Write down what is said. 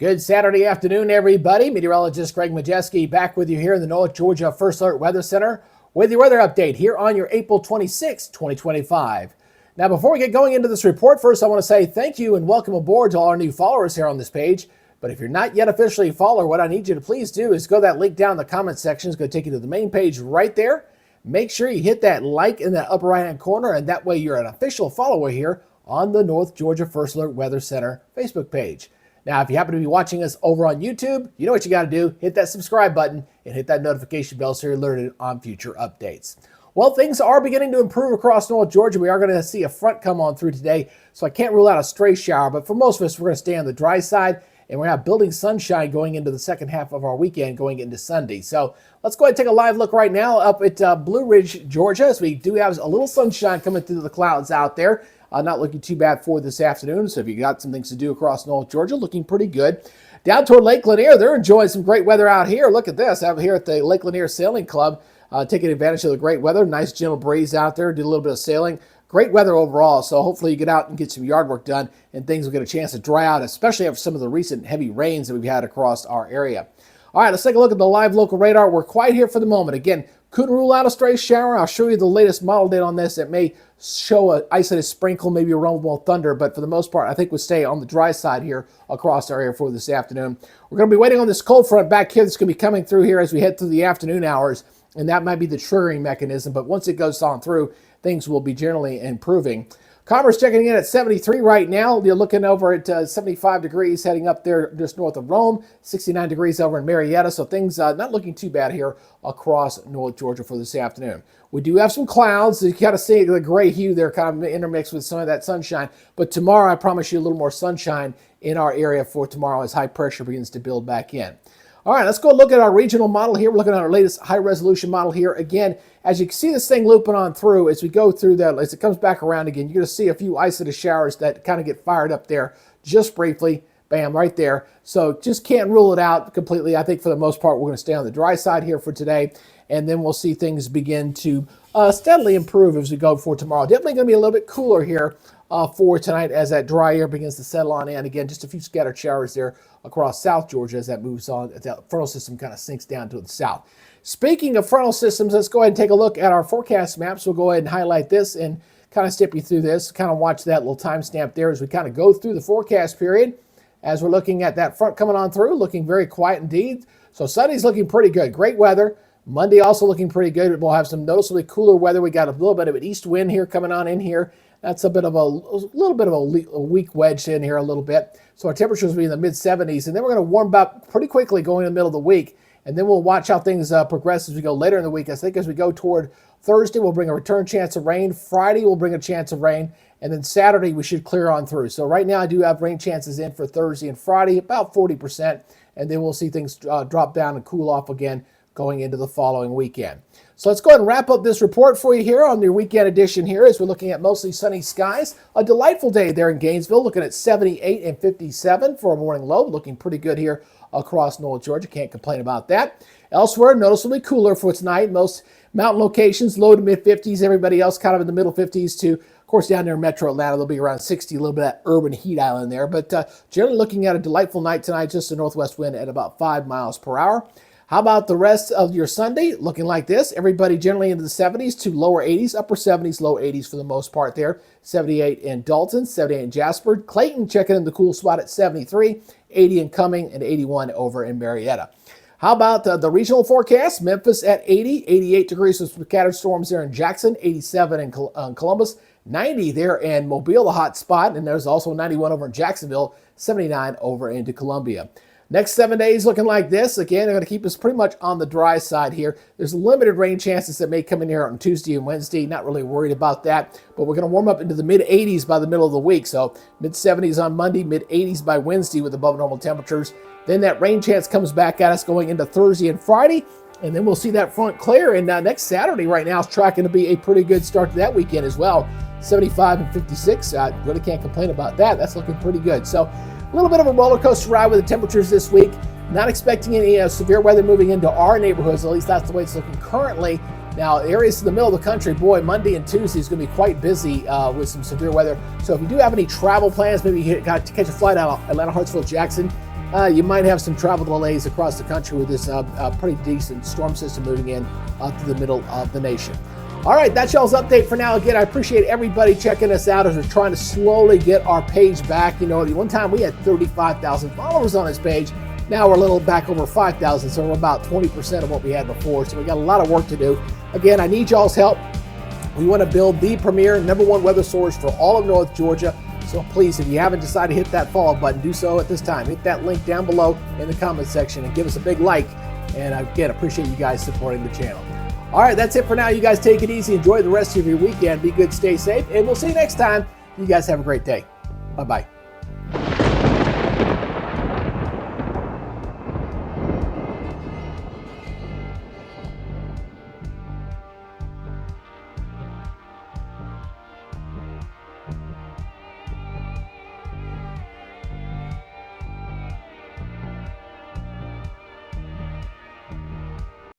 Good Saturday afternoon, everybody. Meteorologist Greg Majeski back with you here in the North Georgia First Alert Weather Center with your weather update here on your April 26, 2025. Now, before we get going into this report, first I want to say thank you and welcome aboard to all our new followers here on this page. But if you're not yet officially a follower, what I need you to please do is go to that link down in the comment section. It's going to take you to the main page right there. Make sure you hit that like in the upper right-hand corner, and that way you're an official follower here on the North Georgia First Alert Weather Center Facebook page. Now, if you happen to be watching us over on YouTube, you know what you got to do. Hit that subscribe button and hit that notification bell so you're alerted on future updates. Well, things are beginning to improve across North Georgia. We are going to see a front come on through today, so I can't rule out a stray shower. But for most of us, we're going to stay on the dry side, and we're going to have building sunshine going into the second half of our weekend, going into Sunday. So let's go ahead and take a live look right now up at Blue Ridge, Georgia, as we do have a little sunshine coming through the clouds out there. Not looking too bad for this afternoon. So if you got some things to do across North Georgia, looking pretty good. Down toward Lake Lanier, they're enjoying some great weather out here. Look at this. I'm here at the Lake Lanier Sailing Club, taking advantage of the great weather. Nice gentle breeze out there. Did a little bit of sailing. Great weather overall. So hopefully you get out and get some yard work done and things will get a chance to dry out, especially after some of the recent heavy rains that we've had across our area. All right, let's take a look at the live local radar. We're quiet here for the moment. Again, couldn't rule out a stray shower. I'll show you the latest model date on this. It may show an isolated sprinkle, maybe a rumble of thunder, but for the most part, I think we'll stay on the dry side here across our area for this afternoon. We're going to be waiting on this cold front back here that's going to be coming through here as we head through the afternoon hours, and that might be the triggering mechanism, but once it goes on through, things will be generally improving. Commerce checking in at 73 right now. You're looking over at 75 degrees heading up there just north of Rome, 69 degrees over in Marietta. So things not looking too bad here across North Georgia for this afternoon. We do have some clouds. So you kind of see the gray hue there kind of intermixed with some of that sunshine. But tomorrow, I promise you a little more sunshine in our area for tomorrow as high pressure begins to build back in. All right, let's go look at our regional model here. We're looking at our latest high-resolution model here. Again, as you can see this thing looping on through, as we go through that, as it comes back around again, you're going to see a few isolated showers that kind of get fired up there just briefly. Bam, right there. So just can't rule it out completely. I think for the most part, we're going to stay on the dry side here for today, and then we'll see things begin to steadily improve as we go for tomorrow. Definitely going to be a little bit cooler here for tonight as that dry air begins to settle on in. Again, just a few scattered showers there across South Georgia as that moves on, as that frontal system kind of sinks down to the south. Speaking of frontal systems, let's go ahead and take a look at our forecast maps. We'll go ahead and highlight this and kind of step you through this, kind of watch that little timestamp there as we kind of go through the forecast period. As we're looking at that front coming on through, looking very quiet indeed. So Sunday's looking pretty good. Great weather. Monday also looking pretty good. We'll have some noticeably cooler weather. We got a little bit of an east wind here coming on in here. That's a little bit of a weak wedge in here a little bit. So our temperatures will be in the mid-70s. And then we're going to warm up pretty quickly going in the middle of the week. And then we'll watch how things progress as we go later in the week. I think as we go toward Thursday, we'll bring a return chance of rain. Friday, we'll bring a chance of rain. And then Saturday, we should clear on through. So right now, I do have rain chances in for Thursday and Friday, about 40%. And then we'll see things drop down and cool off again going into the following weekend. So let's go ahead and wrap up this report for you here on your weekend edition here as we're looking at mostly sunny skies. A delightful day there in Gainesville, looking at 78 and 57 for a morning low. Looking pretty good here across North Georgia. Can't complain about that. Elsewhere, noticeably cooler for tonight. Most mountain locations, low to mid-50s. Everybody else kind of in the middle 50s too. Of course, down there in Metro Atlanta, they'll be around 60, a little bit of that urban heat island there. But generally looking at a delightful night tonight, just a northwest wind at about 5 miles per hour. How about the rest of your Sunday? Looking like this. Everybody generally into the 70s to lower 80s, upper 70s, low 80s for the most part there. 78 in Dalton, 78 in Jasper. Clayton checking in the cool spot at 73, 80 in Cumming, and 81 over in Marietta. How about the regional forecast? Memphis at 80, 88 degrees with scattered storms there in Jackson, 87 in Columbus, 90 there in Mobile, the hot spot, and there's also 91 over in Jacksonville, 79 over into Columbia. Next 7 days looking like this. Again, they're going to keep us pretty much on the dry side here. There's limited rain chances that may come in here on Tuesday and Wednesday. Not really worried about that, but we're going to warm up into the mid-80s by the middle of the week. So mid-70s on Monday, mid-80s by Wednesday with above normal temperatures. Then that rain chance comes back at us going into Thursday and Friday, and then we'll see that front clear. And next Saturday right now is tracking to be a pretty good start to that weekend as well. 75 and 56. I really can't complain about that. That's looking pretty good. So a little bit of a roller coaster ride with the temperatures this week. Not expecting any severe weather moving into our neighborhoods. At least that's the way it's looking currently. Now, areas in the middle of the country, boy, Monday and Tuesday is going to be quite busy with some severe weather. So if you do have any travel plans, maybe you got to catch a flight out of Atlanta, Hartsfield, Jackson, you might have some travel delays across the country with this pretty decent storm system moving in through the middle of the nation. All right, that's y'all's update for now. Again, I appreciate everybody checking us out as we're trying to slowly get our page back. You know, at one time we had 35,000 followers on this page. Now we're a little back over 5,000, so we're about 20% of what we had before. So we got a lot of work to do. Again, I need y'all's help. We want to build the premier #1 weather source for all of North Georgia. So please, if you haven't decided to hit that follow button, do so at this time. Hit that link down below in the comment section and give us a big like. And again, appreciate you guys supporting the channel. All right, that's it for now. You guys take it easy. Enjoy the rest of your weekend. Be good, stay safe, and we'll see you next time. You guys have a great day. Bye-bye.